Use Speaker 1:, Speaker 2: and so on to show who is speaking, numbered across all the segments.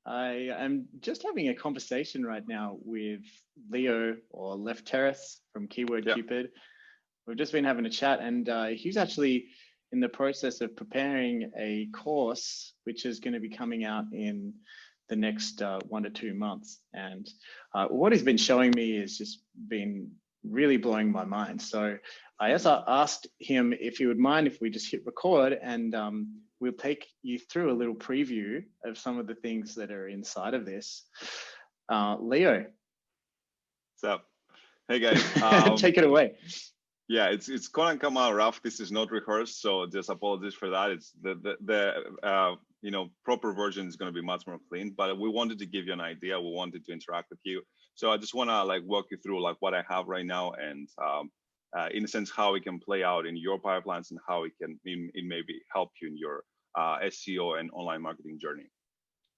Speaker 1: I am just having a conversation right now with Leo, or Left Terrace from Keyword Cupid. We've just been having a chat, and he's actually in the process of preparing a course which is going to be coming out in the next 1 to 2 months. And what he's been showing me has just been really blowing my mind. So I asked him if he would mind if we just hit record, and we'll take you through a little preview of some of the things that are inside of this. Leo.
Speaker 2: What's up? Hey guys.
Speaker 1: Take it away.
Speaker 2: Yeah, it's gonna come out rough. This is not rehearsed, so just apologies for that. It's the proper version is gonna be much more clean. But we wanted to give you an idea. We wanted to interact with you. So I just wanna walk you through what I have right now, and in a sense how it can play out in your pipelines and how it can maybe help you in your SEO and online marketing journey.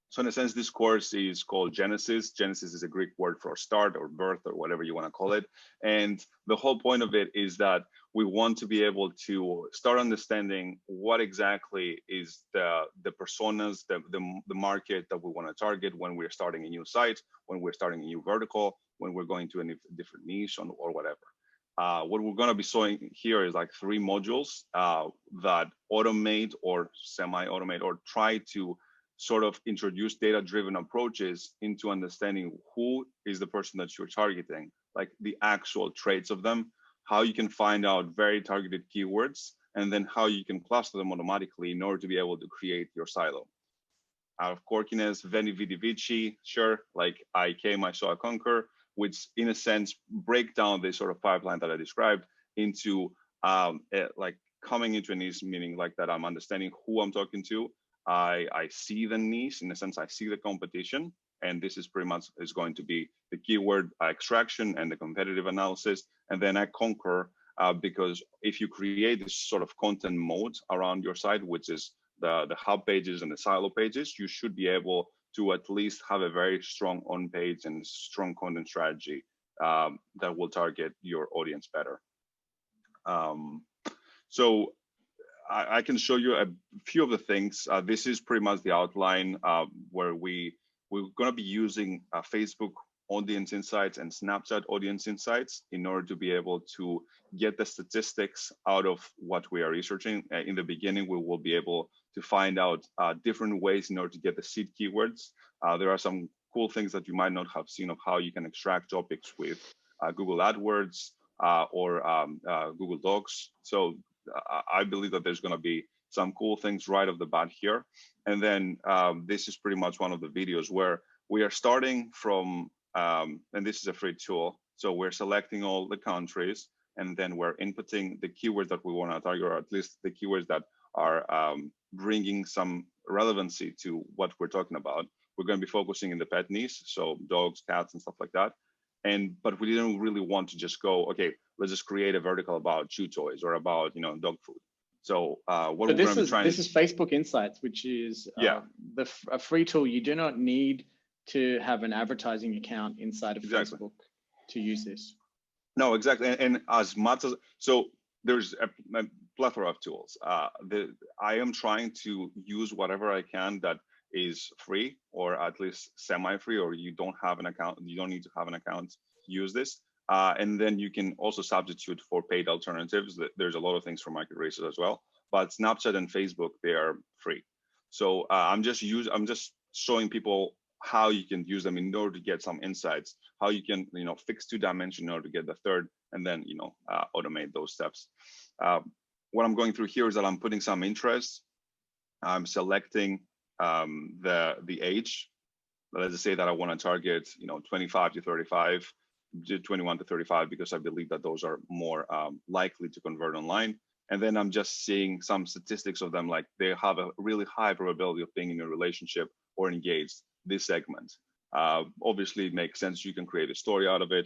Speaker 2: So in a sense, this course is called Genesis. Genesis is a Greek word for start or birth or whatever you want to call it. And the whole point of it is that we want to be able to start understanding what exactly is the personas, the market that we want to target when we're starting a new site, when we're starting a new vertical, when we're going to a different niche or whatever. What we're going to be showing here is 3 modules that automate or semi-automate or try to sort of introduce data-driven approaches into understanding who is the person that you're targeting, the actual traits of them, how you can find out very targeted keywords, and then how you can cluster them automatically in order to be able to create your silo. Out of quirkiness, Veni Vidi Vici, sure, I came, I saw, I conquer, which in a sense break down this sort of pipeline that I described into coming into a niche, meaning that I'm understanding who I'm talking to. I see the niche, in a sense, I see the competition, and this is pretty much is going to be the keyword extraction and the competitive analysis, and then I conquer because if you create this sort of content mode around your site, which is the hub pages and the silo pages, you should be able to at least have a very strong on-page and strong content strategy that will target your audience better. So I can show you a few of the things. This is pretty much the outline where we're going to be using Facebook audience insights and Snapchat audience insights in order to be able to get the statistics out of what we are researching. In the beginning, we will be able to find out different ways in order to get the seed keywords. There are some cool things that you might not have seen of how you can extract topics with Google AdWords or Google Docs. So I believe that there's going to be some cool things right off the bat here. And then this is pretty much one of the videos where we are starting from, and this is a free tool. So we're selecting all the countries, and then we're inputting the keywords that we want to target, or at least the keywords that are bringing some relevancy to what we're talking about. We're going to be focusing in the pet niche, so dogs, cats, and stuff like that. But we didn't really want to just go, okay, let's just create a vertical about chew toys or about dog food. So what we're going to be trying.
Speaker 1: This is Facebook Insights, which is a free tool. You do not need to have an advertising account inside of Facebook to use this.
Speaker 2: No, exactly. And as much as there's a plethora of tools. I am trying to use whatever I can that is free, or at least semi-free, or you don't have an account, you don't need to have an account to use this. And then you can also substitute for paid alternatives. There's a lot of things for market research as well, but Snapchat and Facebook, they are free. So I'm just showing people how you can use them in order to get some insights, how you can fix 2 dimensions in order to get the third, and then automate those steps. What I'm going through here is that I'm putting some interests. I'm selecting the age. Let's just say that I want to target 25 to 35, 21 to 35, because I believe that those are more likely to convert online. And then I'm just seeing some statistics of them, like they have a really high probability of being in a relationship or engaged, this segment. Obviously it makes sense, you can create a story out of it.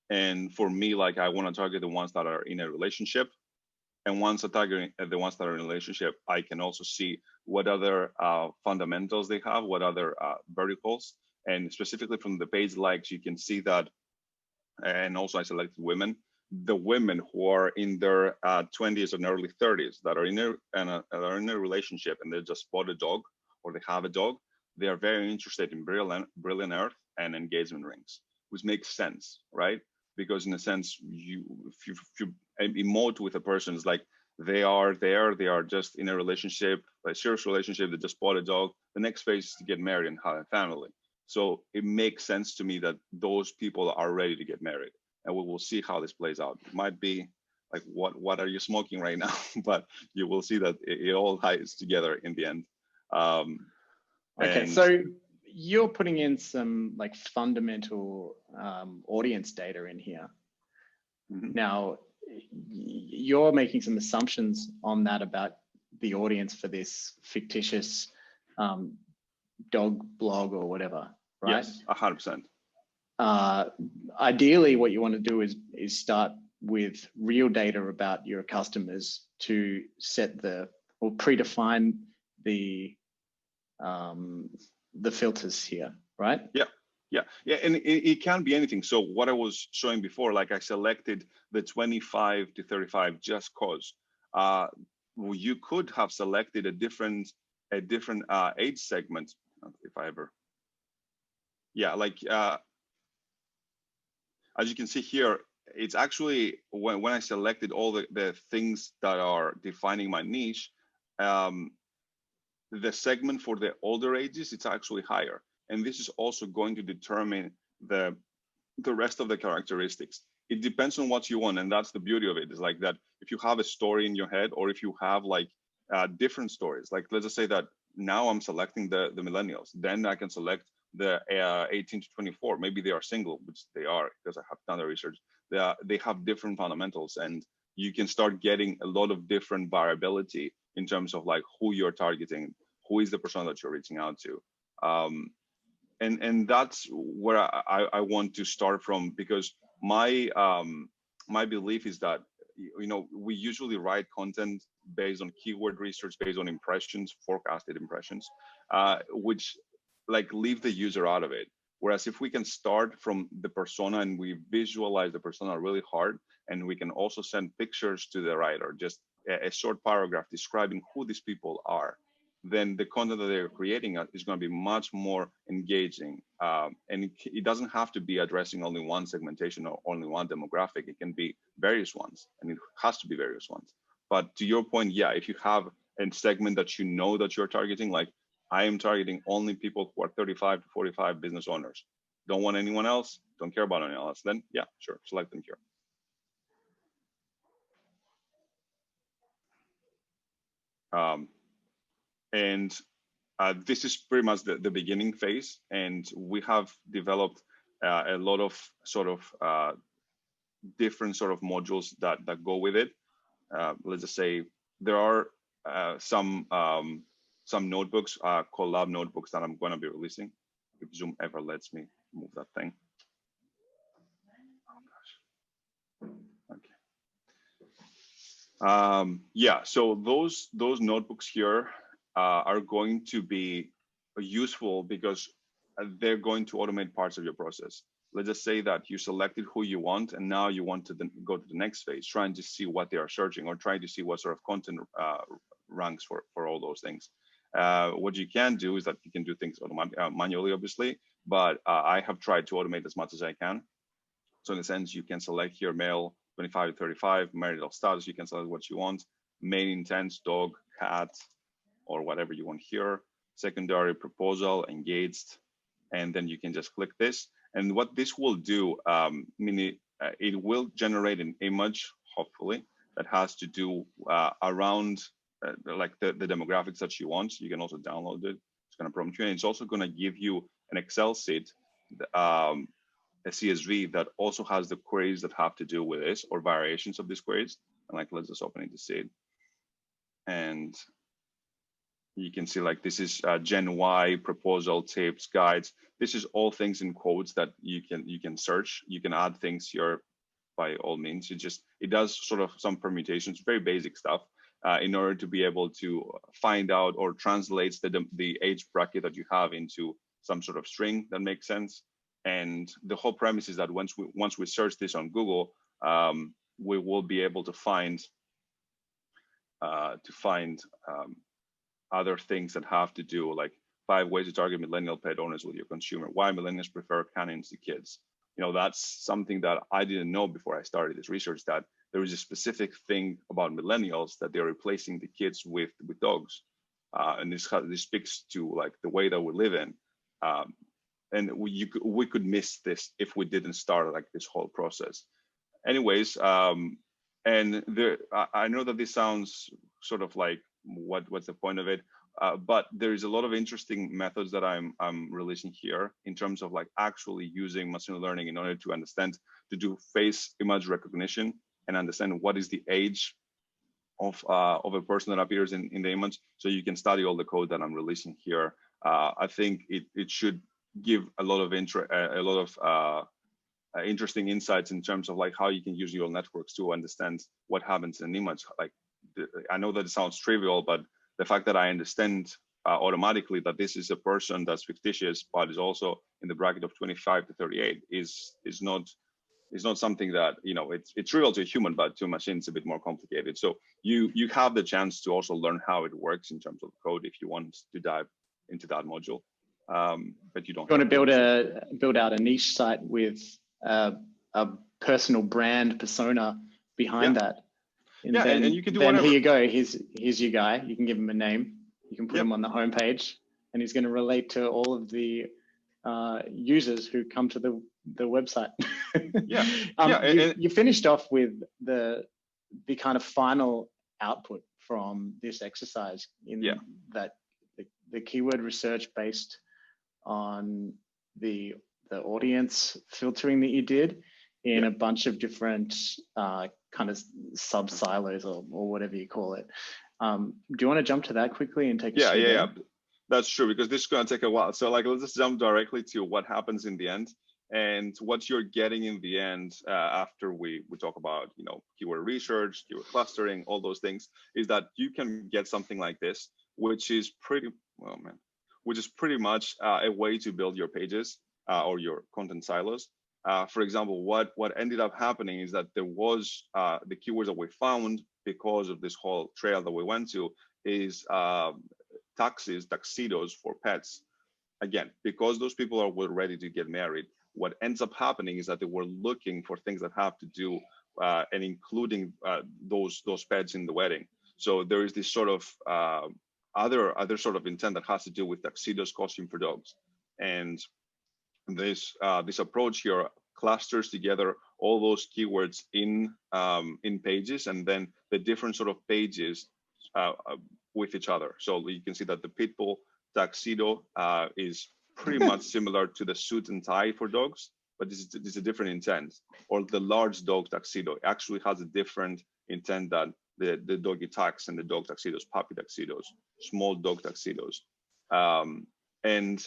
Speaker 2: And for me, I want to target the ones that are in a relationship. And once I target the ones that are in a relationship, I can also see what other fundamentals they have, what other verticals. And specifically from the page likes, you can see that, and also I selected women, the women who are in their 20s and early 30s that are in a relationship and they just bought a dog or they have a dog, they are very interested in brilliant earth and engagement rings, which makes sense, right? Because in a sense, if you emote with a person, it's like they are there, they are just in a relationship, a serious relationship, they just bought a dog. The next phase is to get married and have a family. So it makes sense to me that those people are ready to get married, and we will see how this plays out. It might be like, what are you smoking right now? But you will see that it all ties together in the end.
Speaker 1: Okay, so you're putting in some like fundamental audience data in here. Mm-hmm. Now, you're making some assumptions on that about the audience for this fictitious dog blog or whatever, right?
Speaker 2: Yes, 100%.
Speaker 1: Ideally, what you want to do is start with real data about your customers to set or predefine the filters here, right?
Speaker 2: Yeah, and it can be anything. So what I was showing before, like I selected the 25 to 35 just cause. You could have selected a different age segment, if I ever. Yeah, like as you can see here, it's actually when I selected all the things that are defining my niche, the segment for the older ages, it's actually higher. And this is also going to determine the rest of the characteristics. It depends on what you want, and that's the beauty of it. Is like that if you have a story in your head, or if you have like different stories. Like let's just say that now I'm selecting the millennials, then I can select the 18 to 24. Maybe they are single, which they are because I have done the research. They have different fundamentals, and you can start getting a lot of different variability in terms of like who you're targeting, who is the persona that you're reaching out to. And that's where I want to start from, because my my belief is that, you know, we usually write content based on keyword research, based on impressions, forecasted impressions, which like leave the user out of it. Whereas if we can start from the persona and we visualize the persona really hard, and we can also send pictures to the writer, just a short paragraph describing who these people are, then the content that they're creating is going to be much more engaging. And it doesn't have to be addressing only one segmentation or only one demographic. It can be various ones, and it has to be various ones. But to your point, yeah, if you have a segment that you know that you're targeting, like I am targeting only people who are 35 to 45 business owners, don't want anyone else, don't care about anyone else, then yeah, sure, select them here. And this is pretty much the beginning phase, and we have developed a lot of sort of different sort of modules that go with it. Let's just say there are some notebooks, collab notebooks that I'm going to be releasing, if Zoom ever lets me move that thing. Oh gosh. Okay. Yeah, so those notebooks here are going to be useful because they're going to automate parts of your process. Let's just say that you selected who you want, and now you want to then go to the next phase, trying to see what they are searching, or trying to see what sort of content ranks for all those things. What you can do is that you can do things manually, obviously, but I have tried to automate as much as I can. So in a sense, you can select here male 25 to 35, marital status, you can select what you want, main intent, dog, cat, or whatever you want here, secondary, proposal, engaged, and then you can just click this. And what this will do, it will generate an image, hopefully, that has to do around like the demographics that you want. You can also download it. It's going to prompt you, and it's also going to give you an Excel sheet, a CSV that also has the queries that have to do with this, or variations of these queries. And like, let's just open it to see it. And you can see like this is Gen Y, proposal, tips, guides. This is all things in quotes that you can search. You can add things here by all means. It does sort of some permutations, very basic stuff, in order to be able to find out or translates the age bracket that you have into some sort of string that makes sense. And the whole premise is that once we search this on Google, we will be able to find other things that have to do, like 5 ways to target millennial pet owners with your consumer. Why millennials prefer canines to kids. You know, that's something that I didn't know before I started this research, that there is a specific thing about millennials that they're replacing the kids with dogs. And this speaks to like the way that we live in. And we could miss this if we didn't start like this whole process. Anyways, and there, I know that this sounds sort of like what's the point of it, but there is a lot of interesting methods that I'm releasing here in terms of like actually using machine learning in order to understand, to do face image recognition and understand what is the age of a person that appears in the image, so you can study all the code that I'm releasing here. I think it should give a lot of interesting insights in terms of like how you can use neural networks to understand what happens in an image. Like, I know that it sounds trivial, but the fact that I understand automatically that this is a person that's fictitious, but is also in the bracket of 25 to 38 is not something that, you know, it's trivial to a human, but to a machine it's a bit more complicated. So you have the chance to also learn how it works in terms of code if you want to dive into that module. But you don't.
Speaker 1: You want to build out a niche site with a personal brand persona behind that. And then, and you can do whatever. Here you go. Here's your guy. You can give him a name. You can put him on the homepage, and he's going to relate to all of the users who come to the website. You finished off with the kind of final output from this exercise in that the keyword research based on the audience filtering that you did in a bunch of different kind of sub silos or whatever you call it. Do you want to jump to that quickly and take us through that?
Speaker 2: That's true, because this is going to take a while. So like, let's just jump directly to what happens in the end. And what you're getting in the end after we talk about, you know, keyword research, keyword clustering, all those things, is that you can get something like this, which is pretty much a way to build your pages or your content silos. For example, what ended up happening is that there was the keywords that we found because of this whole trail that we went to is taxis, tuxedos for pets. Again, because those people were ready to get married, what ends up happening is that they were looking for things that have to do and including those pets in the wedding. So there is this sort of other sort of intent that has to do with tuxedos, costume for dogs. And this approach here clusters together all those keywords in pages, and then the different sort of pages with each other. So you can see that the pitbull tuxedo is pretty much similar to the suit and tie for dogs, but this is a different intent. Or the large dog tuxedo actually has a different intent than the doggy tux and the dog tuxedos, puppy tuxedos, small dog tuxedos. And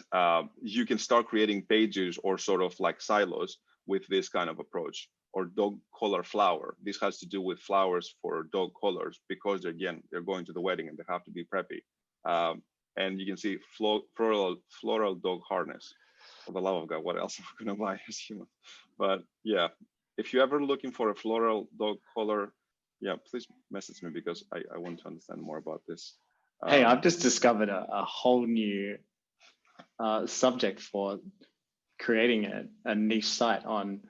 Speaker 2: you can start creating pages or sort of like silos with this kind of approach. Or dog collar flower. This has to do with flowers for dog collars, because they're going to the wedding and they have to be preppy. And you can see floral dog harness. For the love of God, what else am I gonna buy as human? But yeah, if you're ever looking for a floral dog collar, please message me, because I want to understand more about this.
Speaker 1: Hey, I've just discovered a whole new subject for creating a niche site on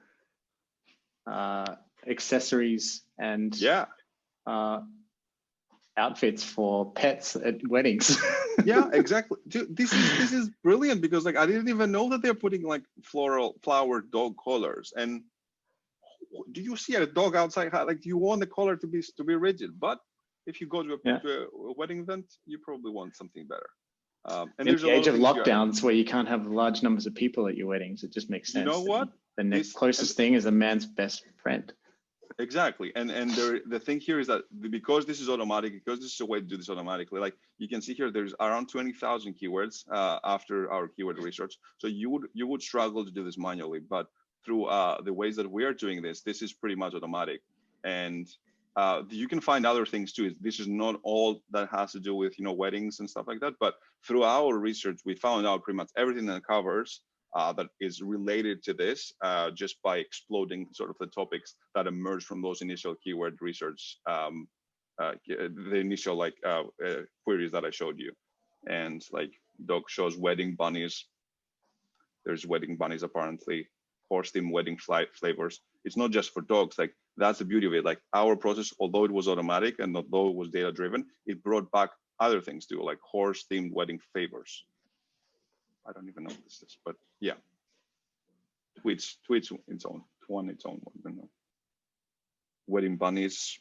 Speaker 1: accessories and outfits for pets at weddings.
Speaker 2: Yeah, exactly. Dude, this is brilliant, because like I didn't even know that they're putting like flower dog collars. And do you see a dog outside? Like, you want the collar to be rigid, but if you go to a wedding event, you probably want something better. And
Speaker 1: in the age of lockdowns where you can't have large numbers of people at your weddings, it just makes sense.
Speaker 2: You know what?
Speaker 1: The next closest thing is a man's best friend.
Speaker 2: Exactly. And the thing here is that because this is automatic, because this is a way to do this automatically, like you can see here, there's around 20,000 keywords after our keyword research. So you would struggle to do this manually, but through the ways that we are doing this is pretty much automatic. And you can find other things too. This is not all that has to do with, you know, weddings and stuff like that, but through our research, we found out pretty much everything that covers that is related to this, just by exploding sort of the topics that emerged from those initial keyword research, the initial queries that I showed you. And like, dog shows wedding bunnies. There's wedding bunnies apparently, horse themed wedding flavors. It's not just for dogs. Like that's the beauty of it. Like our process, although it was automatic and although it was data driven, it brought back other things too, like horse themed wedding favors. I don't even know what this is, but yeah. Tweets its own one. I don't know. Wedding bunnies.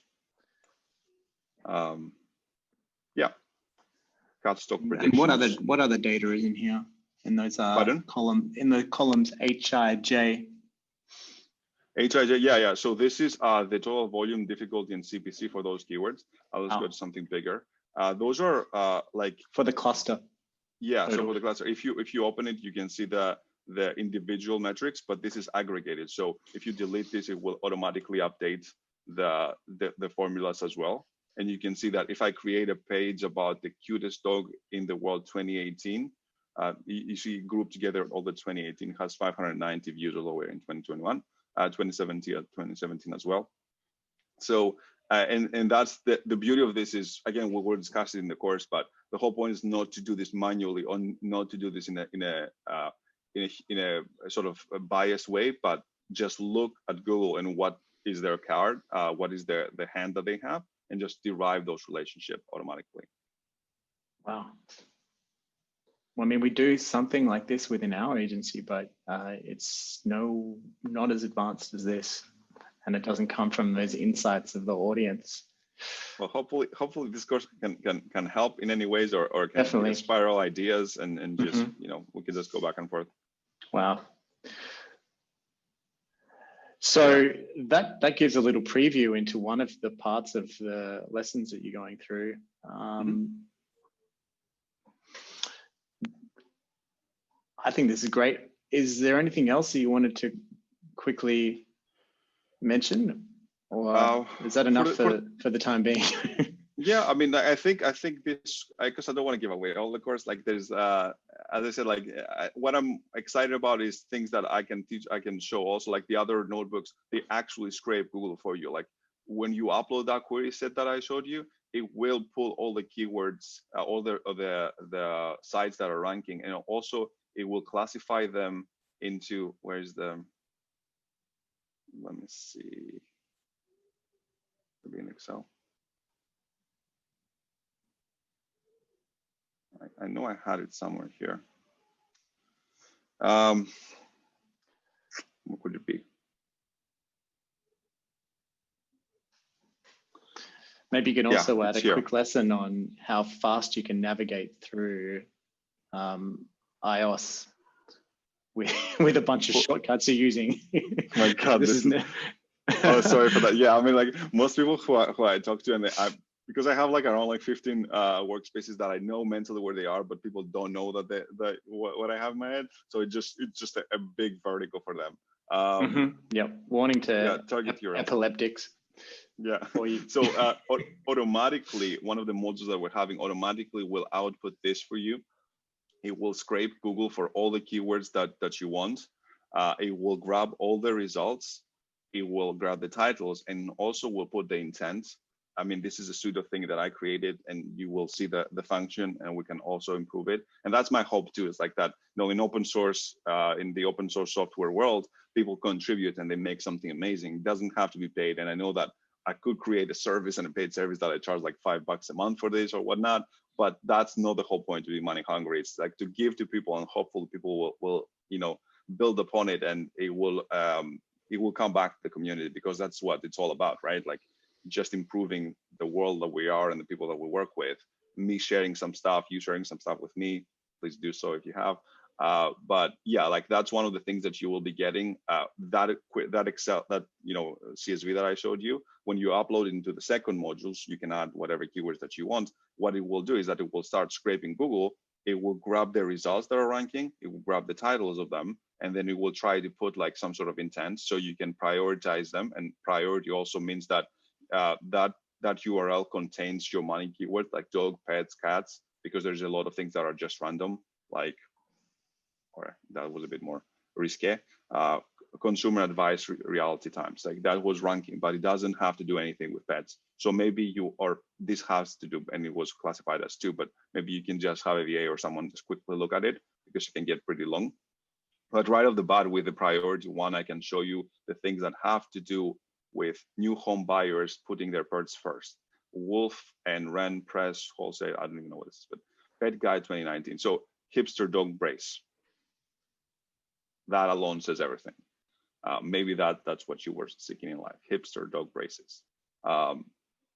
Speaker 2: Yeah. Cat stock predictions.
Speaker 1: And what other data is in here? And those are columns HIJ.
Speaker 2: HIJ, yeah. So this is the total volume, difficulty, and CPC for those keywords. Let's go to something bigger. Those are like
Speaker 1: for the cluster.
Speaker 2: Yeah, so for the cluster, if you open it, you can see the individual metrics, but this is aggregated. So if you delete this, it will automatically update the formulas as well. And you can see that if I create a page about the cutest dog in the world 2018, you see grouped together all the 2018 has 590 views all the way in 2021, 2017 as well. So and that's the beauty of this is, again, we were discussing in the course, but the whole point is not to do this manually or not to do this in a sort of a biased way, but just look at Google and what is their card, what is the hand that they have, and just derive those relationships automatically.
Speaker 1: Wow. Well, I mean, we do something like this within our agency, but it's not as advanced as this, and it doesn't come from those insights of the audience.
Speaker 2: Well, hopefully this course can help in any ways, or can spiral ideas and just we can just go back and forth.
Speaker 1: Wow. So that gives a little preview into one of the parts of the lessons that you're going through. I think this is great. Is there anything else that you wanted to quickly mention, or is that enough for the time being?
Speaker 2: Yeah, I mean, I think this, because I don't want to give away all the course. Like there's, as I said, like what I'm excited about is things that I can teach, I can show also. Like the other notebooks, they actually scrape Google for you. Like when you upload that query set that I showed you, it will pull all the keywords, all the sites that are ranking, and also it will classify them into, where's the, let me see, maybe in Excel. I know I had it somewhere here. What could it be?
Speaker 1: Maybe you can also add a quick lesson on how fast you can navigate through iOS with a bunch of shortcuts you're using.
Speaker 2: My God, this is oh, sorry for that. Yeah, I mean, like most people who I talk to, and because I have like around like 15 workspaces that I know mentally where they are, but people don't know that what I have in my head. So it's just a big vertigo for them.
Speaker 1: Yep, warning to
Speaker 2: target URL.
Speaker 1: Epileptics.
Speaker 2: Yeah. So automatically, one of the modules that we're having automatically will output this for you. It will scrape Google for all the keywords that you want. It will grab all the results. It will grab the titles, and also will put the intent. I mean, this is a pseudo thing that I created, and you will see the function, and we can also improve it. And that's my hope too. It's like that, in open source, in the open source software world, people contribute and they make something amazing. It doesn't have to be paid. And I know that I could create a service and a paid service that I charge like $5 a month for this or whatnot, but that's not the whole point to be money hungry. It's like to give to people, and hopefully people will build upon it, and it will come back to the community, because that's what it's all about, right? Like just improving the world that we are and the people that we work with. Me sharing some stuff, you sharing some stuff with me. Please do so if you have. But yeah, like that's one of the things that you will be getting. That Excel, that CSV that I showed you, when you upload into the second modules, you can add whatever keywords that you want. What it will do is that it will start scraping Google. It will grab the results that are ranking. It will grab the titles of them, and then it will try to put like some sort of intent so you can prioritize them. And priority also means that that URL contains your money keywords like dog, pets, cats, because there's a lot of things that are just random, like, or that was a bit more risque, consumer advice reality times, like that was ranking, but it doesn't have to do anything with pets. So maybe you, or this has to do, and it was classified as 2, but maybe you can just have a VA or someone just quickly look at it, because it can get pretty long. But right off the bat with the priority 1, I can show you the things that have to do with new home buyers putting their pets first. Wolf and Wren Press Wholesale, I don't even know what this is, but Pet Guide 2019. So hipster dog brace. That alone says everything. Maybe that's what you were seeking in life, hipster dog braces.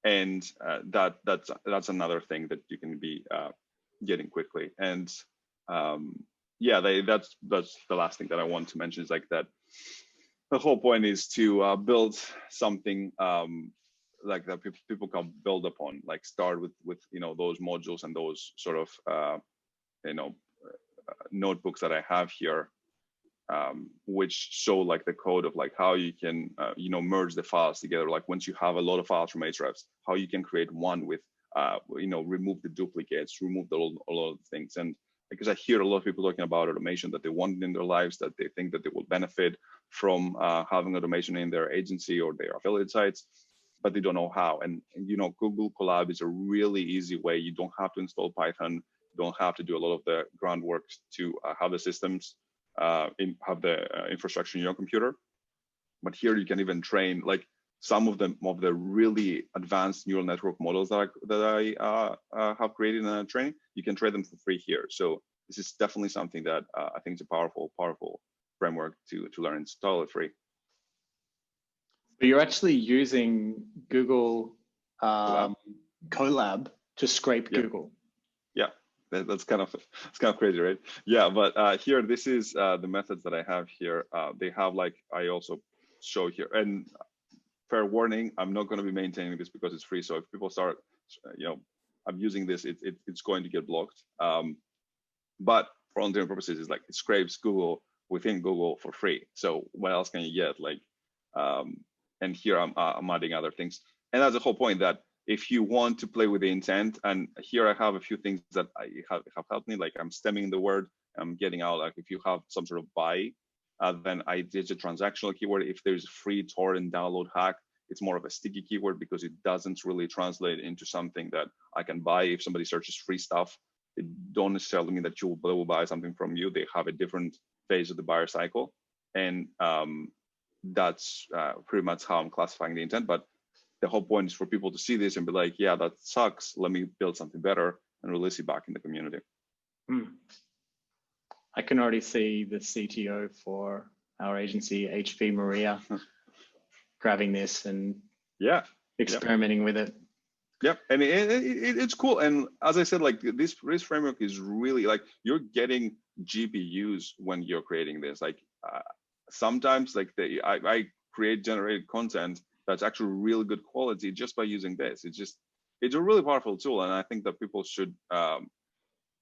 Speaker 2: That's another thing that you can be getting quickly. And yeah, that's the last thing that I want to mention, is like that the whole point is to build something like that people can build upon, like start with those modules and those sort of notebooks that I have here, which show like the code of like how you can merge the files together. Like once you have a lot of files from Ahrefs, how you can create one with remove the duplicates, remove a lot of things. And because I hear a lot of people talking about automation that they want in their lives, that they think that they will benefit from having automation in their agency or their affiliate sites, but they don't know how. And Google Colab is a really easy way. You don't have to install Python. You don't have to do a lot of the groundwork to have the systems, have the infrastructure in your computer. But here you can even train like some of the really advanced neural network models that I have created in training. You can train them for free here. So this is definitely something that I think is a powerful framework to learn. It's totally free.
Speaker 1: But you're actually using Google Colab to scrape Google.
Speaker 2: Yeah, that's kind of crazy, right? Yeah, but here, this is the methods that I have here. They have like, I also show here, and fair warning, I'm not going to be maintaining this because it's free. So if people start, abusing this, it's going to get blocked. But for all intents and purposes, it's like it scrapes Google within Google for free. So what else can you get? Like, and here I'm adding other things. And that's the whole point, that if you want to play with the intent, and here I have a few things that have helped me, like I'm stemming the word, I'm getting out, like if you have some sort of buy, then I did a transactional keyword. If there's a free torrent download hack, it's more of a sticky keyword because it doesn't really translate into something that I can buy. If somebody searches free stuff, it don't necessarily mean that they will buy something from you. They have a different phase of the buyer cycle. And that's pretty much how I'm classifying the intent. But the whole point is for people to see this and be like, yeah, that sucks. Let me build something better and release it back in the community.
Speaker 1: I can already see the CTO for our agency, HV Maria, grabbing this and experimenting with it.
Speaker 2: Yep, and it's cool. And as I said, like this framework is really like you're getting GPUs when you're creating this. Like sometimes, like I create generated content that's actually really good quality just by using this. It's a really powerful tool, and I think that people should,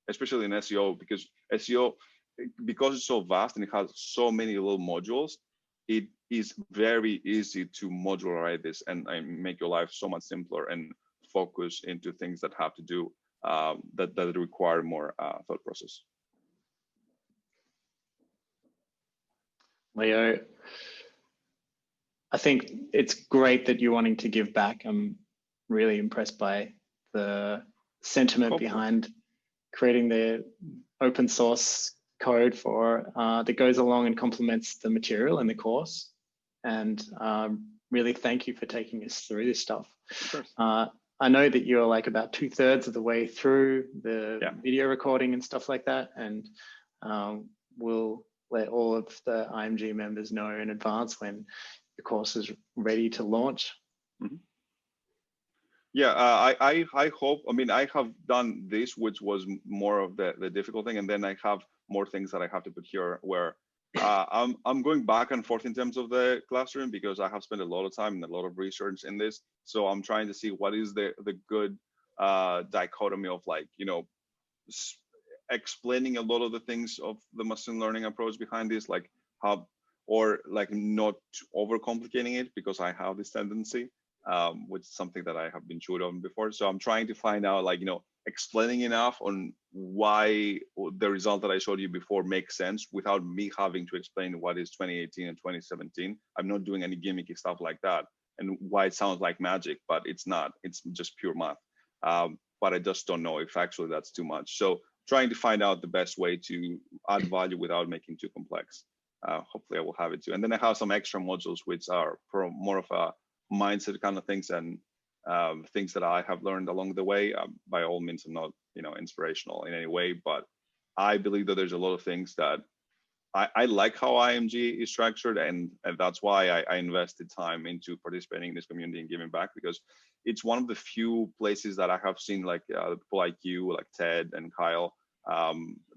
Speaker 2: especially in SEO, because it's so vast and it has so many little modules. It is very easy to modularize this and make your life so much simpler and focus into things that have to do that require more thought process.
Speaker 1: Leo, I think it's great that you're wanting to give back. I'm really impressed by the sentiment behind creating the open source code for that goes along and complements the material in the course. And really thank you for taking us through this stuff.
Speaker 2: Of course.
Speaker 1: I know that you're like about 2/3 of the way through the video recording and stuff like that. And we'll let all of the IMG members know in advance when the course is ready to launch.
Speaker 2: Mm-hmm. Yeah, I hope, I mean, I have done this, which was more of the difficult thing. And then I have more things that I have to put here where I'm going back and forth in terms of the classroom because I have spent a lot of time and a lot of research in this. So I'm trying to see what is the good dichotomy of like, explaining a lot of the things of the machine learning approach behind this, like how, or like not overcomplicating it because I have this tendency, which is something that I have been chewed on before. So I'm trying to find out like, explaining enough on why the result that I showed you before makes sense without me having to explain what is 2018 and 2017. I'm not doing any gimmicky stuff like that, and why it sounds like magic, but it's not. It's just pure math. But I just don't know if actually that's too much. So trying to find out the best way to add value without making it too complex. Hopefully I will have it too. And then I have some extra modules which are for more of a mindset kind of things, and things that I have learned along the way. By all means, I'm not, inspirational in any way, but I believe that there's a lot of things that I like how IMG is structured, and that's why I invested time into participating in this community and giving back, because it's one of the few places that I have seen like people like you, like Ted and Kyle,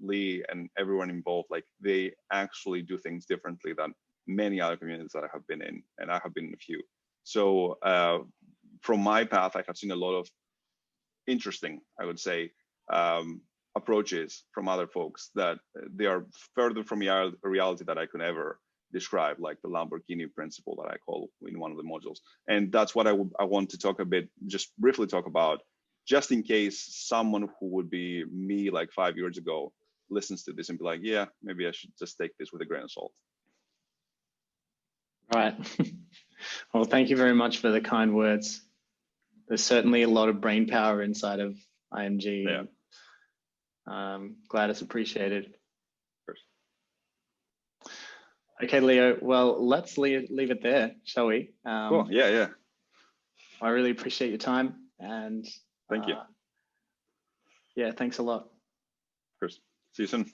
Speaker 2: Lee, and everyone involved, like they actually do things differently than many other communities that I have been in, and I have been in a few. So from my path, I have seen a lot of interesting, I would say, approaches from other folks that they are further from reality that I could ever describe, like the Lamborghini principle that I call in one of the modules. And that's what I want to talk a bit, just briefly talk about, just in case someone who would be me like 5 years ago listens to this and be like, yeah, maybe I should just take this with a grain of salt.
Speaker 1: All right. Well, thank you very much for the kind words. There's certainly a lot of brain power inside of IMG.
Speaker 2: Yeah.
Speaker 1: Glad it's appreciated. Okay, Leo. Well, let's leave it there, shall we?
Speaker 2: Cool. Yeah.
Speaker 1: I really appreciate your time, and
Speaker 2: thank you.
Speaker 1: Yeah, thanks a lot.
Speaker 2: Of course. See you soon.